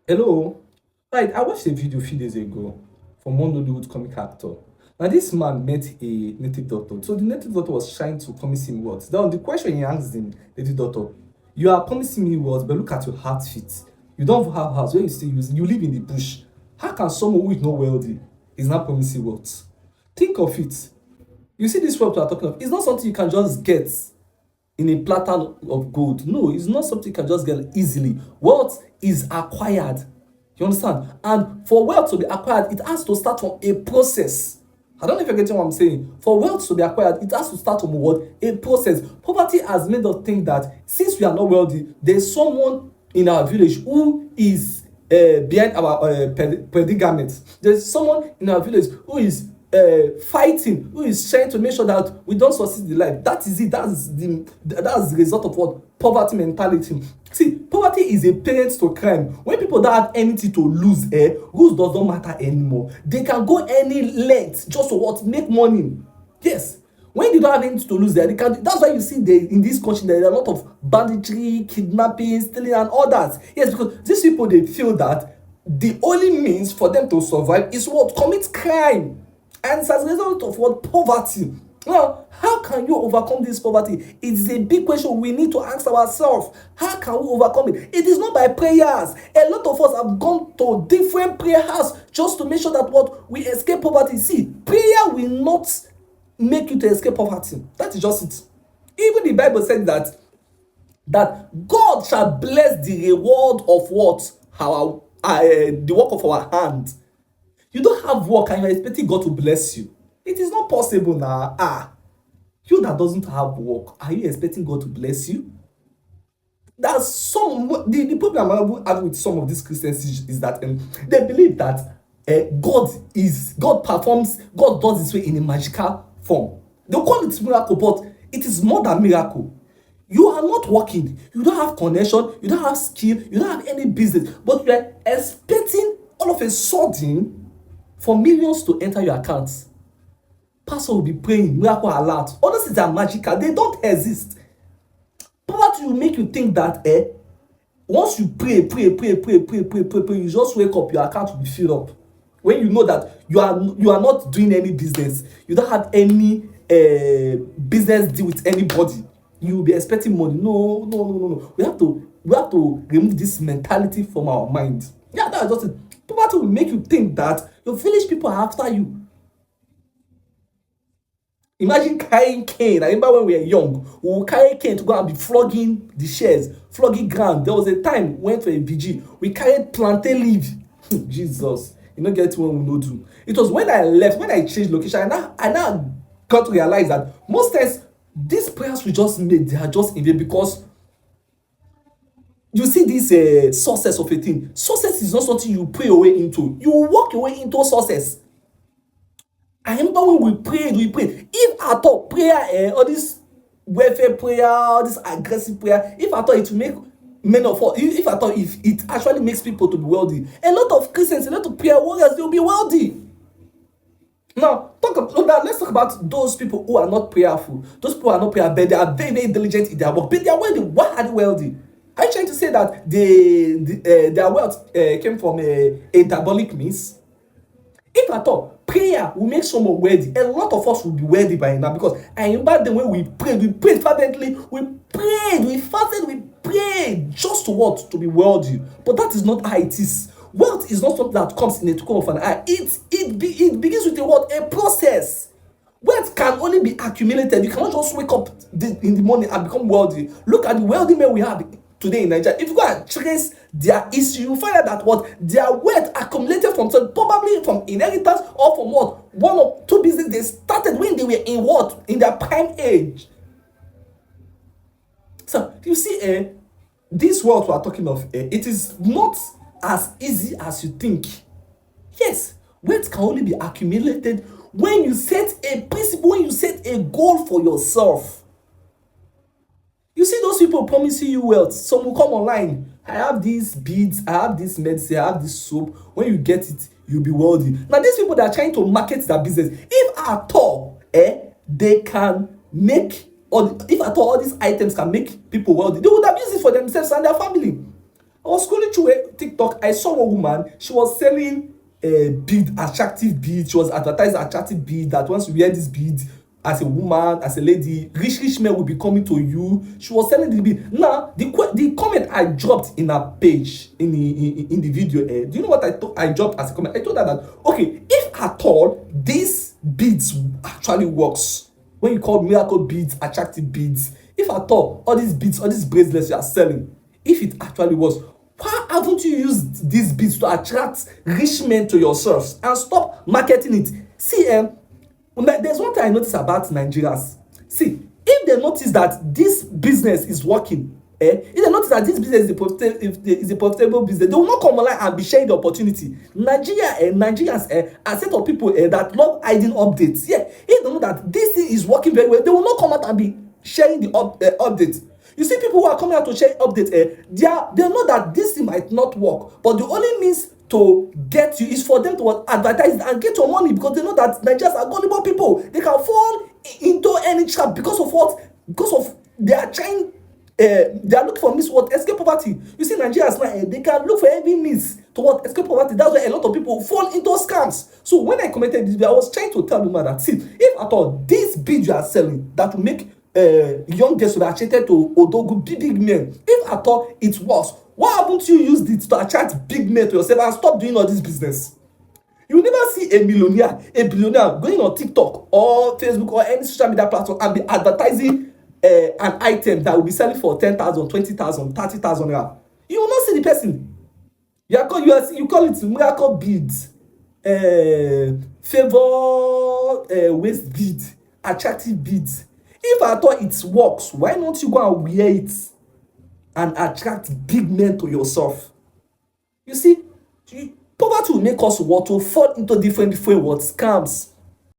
Hello. Right, I watched a video a few days ago from one Hollywood comic actor. Now, this man met a native doctor. So the native doctor was trying to promise him what? Now, the question he asked the native doctor, you are promising me what, but look at your heart fit. You don't have a house where you stay, you live in the bush. How can someone who is not wealthy is not promising wealth? Think of it. You see this wealth we are talking of, it's not something you can just get in a platter of gold. No, it's not something you can just get easily. Wealth is acquired. You understand? And for wealth to be acquired, it has to start from a process. I don't know if you're getting what I'm saying. For wealth to be acquired, it has to start from what? A process. Poverty has made us think that since we are not wealthy, there's someone in our village who is behind our predicament. There's someone in our village who is fighting, who is trying to make sure that we don't succeed in life. That is it. That's the result of what? Poverty mentality. See, poverty is a parent to crime. When people don't have anything to lose, rules does not matter anymore. They can go any length just to what? Make money. Yes. When they don't have anything to lose there, they can. That's why you see in this country there are a lot of banditry, kidnapping, stealing, and all that. Yes, because these people they feel that the only means for them to survive is what? Commit crime. And it's as a result of what? Poverty. Now, how can you overcome this poverty? It's a big question we need to ask ourselves. How can we overcome it? It is not by prayers. A lot of us have gone to different prayer houses just to make sure that what? We escape poverty. See, prayer will not make you to escape poverty. That is just it. Even the Bible said that God shall bless the reward of what? Our the work of our hand. You don't have work and you're expecting God to bless you. It is not possible now. You that doesn't have work, are you expecting God to bless you? That's the problem I'm having with some of these Christians is that they believe that God does this way in a magical form. They call it miracle, but it is more than miracle. You are not working, you don't have connection, you don't have skill, you don't have any business, but you are expecting all of a sudden for millions to enter your accounts. Pastor will be praying, miracle alert. All those things are magical, they don't exist. Poverty will make you think that once you pray, you just wake up, your account will be filled up. When you know that you are not doing any business, you don't have any business deal with anybody, you will be expecting money. No, no, no, no, no. We have to remove this mentality from our mind. Yeah, that's just it. Poverty will make you think that your village people are after you. Imagine carrying cane. I remember when we were young, we would carry cane to go and be flogging the shares, flogging ground. There was a time we went for a VG, we carried plantain leaf. Jesus, you know, get when we no do. It was when I left, when I changed location, I now got to realize that most times these prayers we just made, they are just in there because you see this success of a thing. Success is not something you pray your way into. You work your way into success. I remember when we prayed. If at all prayer, all this welfare prayer, all this aggressive prayer, if at all it will make men of us, if at all if it actually makes people to be wealthy, a lot of Christians, a lot of prayer warriors, they will be wealthy. Now, let's talk about those people who are not prayerful. Those people who are not prayer, but they are very, very diligent in their work, but they are wealthy. Why are they wealthy? Are you trying to say that their wealth came from a diabolic means? If at all prayer will make someone worthy, a lot of us will be worthy by now, because I remember the way we prayed fervently, we fasted, we prayed just to what? To be worthy. But that is not how it is. Wealth is not something that comes in a twinkle of an eye. It begins with a what? A process. Wealth can only be accumulated. You cannot just wake up in the morning and become wealthy. Look at the wealthy men we have today in Nigeria. If you go and trace their history, you find out that what? Their wealth accumulated from probably from inheritance, or from what? One or two business they started when they were in what? In their prime age. So you see, this wealth we are talking of, it is not as easy as you think. Yes, wealth can only be accumulated when you set a principle, when you set a goal for yourself. You see those people promising you wealth. Some will come online. I have these beads, I have this medicine, I have this soap. When you get it, you'll be wealthy. Now, these people that are trying to market their business, if at all, they can make, or if at all these items can make people wealthy, they would have used it for themselves and their family. I was scrolling through TikTok. I saw one woman. She was selling bead, attractive bead. She was advertising attractive bead that once you wear this bead as a woman, as a lady, rich men will be coming to you. She was selling the bead. Now the comment I dropped in her page in the video. Do you know what I dropped as a comment? I told her that okay, if at all this beads actually works, when you call miracle beads attractive beads, if at all these beads, all these bracelets you are selling, if it actually was, why haven't you used these beads to attract rich men to yourselves and stop marketing it? See, there's one thing I notice about Nigerians. See, if they notice that this business is working, if they notice that this business is a profitable business, they will not come online and be sharing the opportunity. Nigerians are set of people that love hiding updates. Yeah, if they know that this thing is working very well, they will not come out and be sharing the update. You see, people who are coming out to share updates, they know that this thing might not work, but the only means to get you is for them to advertise it and get your money, because they know that Nigerians are gullible people. They can fall into any trap because of what? Because of they are trying. They are looking for means what escape poverty. You see, Nigerians now they can look for every means to what escape poverty. That's why a lot of people fall into scams. So when I commented this video, I was trying to tell the man that see, if at all this bead you are selling that will make young girls to be attracted to odogu big men, if at all it works, why haven't you used it to attract big men to yourself and stop doing all this business? You will never see a billionaire going on TikTok or Facebook or any social media platform and be advertising an item that will be selling for 10,000, 20,000, 30,000 naira. You will not see the person. You call it miracle beads, favor waist bead, attractive beads. If at all it works, why not you go and wear it and attract big men to yourself? You see, poverty will make us what to fall into different what scams.